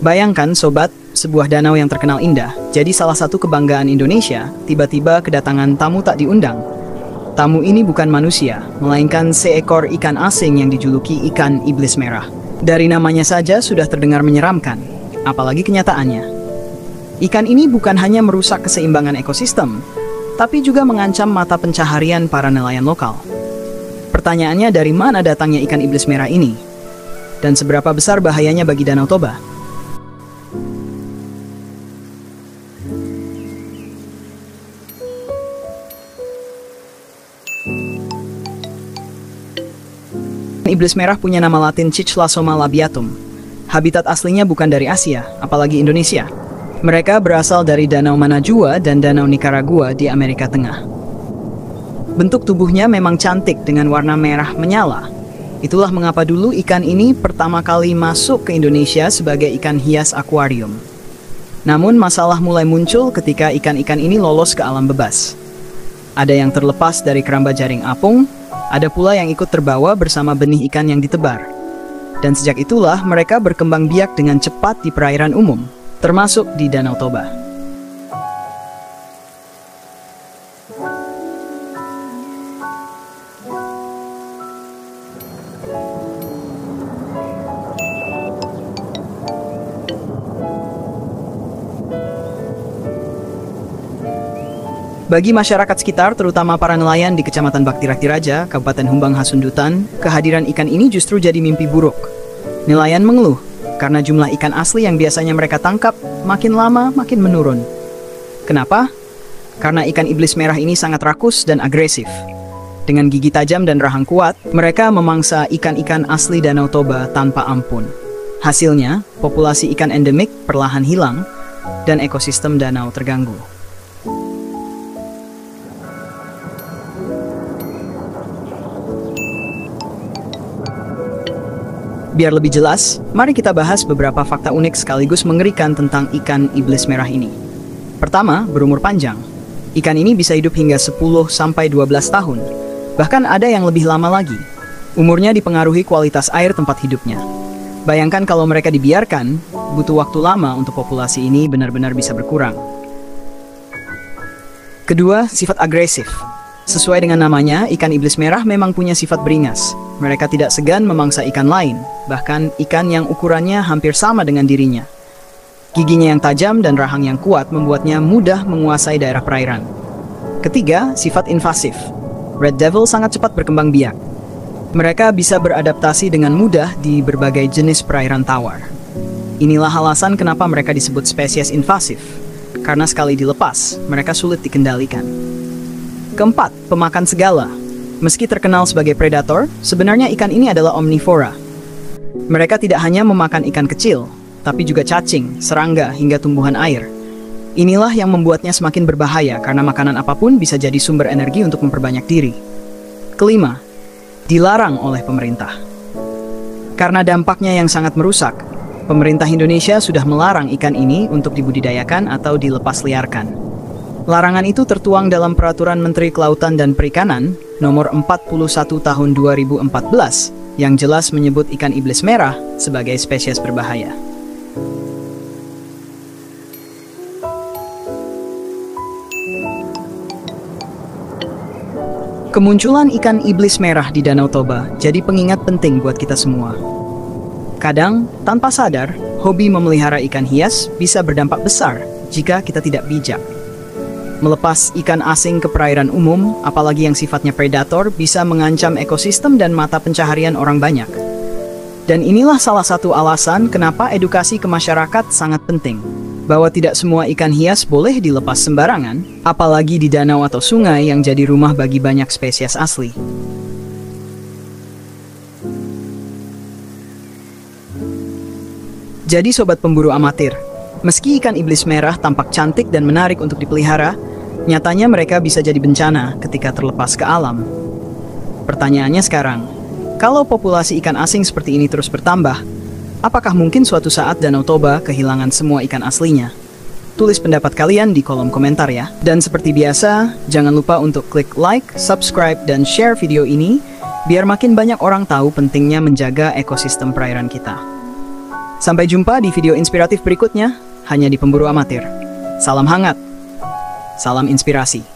Bayangkan sobat, sebuah danau yang terkenal indah, jadi salah satu kebanggaan Indonesia, tiba-tiba kedatangan tamu tak diundang. Tamu ini bukan manusia, melainkan seekor ikan asing yang dijuluki ikan iblis merah. Dari namanya saja sudah terdengar menyeramkan, apalagi kenyataannya. Ikan ini bukan hanya merusak keseimbangan ekosistem, tapi juga mengancam mata pencaharian para nelayan lokal. Pertanyaannya, dari mana datangnya ikan iblis merah ini? Dan seberapa besar bahayanya bagi Danau Toba? Iblis merah punya nama latin Chichlosoma labiatum. Habitat aslinya bukan dari Asia, apalagi Indonesia. Mereka berasal dari Danau Manajua dan Danau Nicaragua di Amerika Tengah. Bentuk tubuhnya memang cantik dengan warna merah menyala. Itulah mengapa dulu ikan ini pertama kali masuk ke Indonesia sebagai ikan hias akuarium. Namun masalah mulai muncul ketika ikan-ikan ini lolos ke alam bebas. Ada yang terlepas dari keramba jaring apung, ada pula yang ikut terbawa bersama benih ikan yang ditebar. Dan sejak itulah mereka berkembang biak dengan cepat di perairan umum, termasuk di Danau Toba. Bagi masyarakat sekitar, terutama para nelayan di Kecamatan Bakti Raja, Kabupaten Humbang Hasundutan, kehadiran ikan ini justru jadi mimpi buruk. Nelayan mengeluh, karena jumlah ikan asli yang biasanya mereka tangkap, makin lama makin menurun. Kenapa? Karena ikan iblis merah ini sangat rakus dan agresif. Dengan gigi tajam dan rahang kuat, mereka memangsa ikan-ikan asli Danau Toba tanpa ampun. Hasilnya, populasi ikan endemik perlahan hilang, dan ekosistem danau terganggu. Biar lebih jelas, mari kita bahas beberapa fakta unik sekaligus mengerikan tentang ikan iblis merah ini. Pertama, berumur panjang. Ikan ini bisa hidup hingga 10-12 tahun. Bahkan ada yang lebih lama lagi. Umurnya dipengaruhi kualitas air tempat hidupnya. Bayangkan kalau mereka dibiarkan, butuh waktu lama untuk populasi ini benar-benar bisa berkurang. Kedua, sifat agresif. Sesuai dengan namanya, ikan iblis merah memang punya sifat beringas. Mereka tidak segan memangsa ikan lain, bahkan ikan yang ukurannya hampir sama dengan dirinya. Giginya yang tajam dan rahang yang kuat membuatnya mudah menguasai daerah perairan. Ketiga, sifat invasif. Red Devil sangat cepat berkembang biak. Mereka bisa beradaptasi dengan mudah di berbagai jenis perairan tawar. Inilah alasan kenapa mereka disebut spesies invasif, karena sekali dilepas, mereka sulit dikendalikan. Keempat, pemakan segala. Meski terkenal sebagai predator, sebenarnya ikan ini adalah omnivora. Mereka tidak hanya memakan ikan kecil, tapi juga cacing, serangga, hingga tumbuhan air. Inilah yang membuatnya semakin berbahaya karena makanan apapun bisa jadi sumber energi untuk memperbanyak diri. Kelima, dilarang oleh pemerintah. Karena dampaknya yang sangat merusak, pemerintah Indonesia sudah melarang ikan ini untuk dibudidayakan atau dilepas liarkan. Larangan itu tertuang dalam Peraturan Menteri Kelautan dan Perikanan Nomor 41 Tahun 2014 yang jelas menyebut ikan iblis merah sebagai spesies berbahaya. Kemunculan ikan iblis merah di Danau Toba jadi pengingat penting buat kita semua. Kadang, tanpa sadar, hobi memelihara ikan hias bisa berdampak besar jika kita tidak bijak. Melepas ikan asing ke perairan umum, apalagi yang sifatnya predator, bisa mengancam ekosistem dan mata pencaharian orang banyak. Dan inilah salah satu alasan kenapa edukasi ke masyarakat sangat penting. Bahwa tidak semua ikan hias boleh dilepas sembarangan, apalagi di danau atau sungai yang jadi rumah bagi banyak spesies asli. Jadi sobat pemburu amatir, meski ikan iblis merah tampak cantik dan menarik untuk dipelihara, nyatanya mereka bisa jadi bencana ketika terlepas ke alam. Pertanyaannya sekarang, kalau populasi ikan asing seperti ini terus bertambah, apakah mungkin suatu saat Danau Toba kehilangan semua ikan aslinya? Tulis pendapat kalian di kolom komentar ya. Dan seperti biasa, jangan lupa untuk klik like, subscribe, dan share video ini, biar makin banyak orang tahu pentingnya menjaga ekosistem perairan kita. Sampai jumpa di video inspiratif berikutnya, hanya di Pemburu Amatir. Salam hangat, salam inspirasi.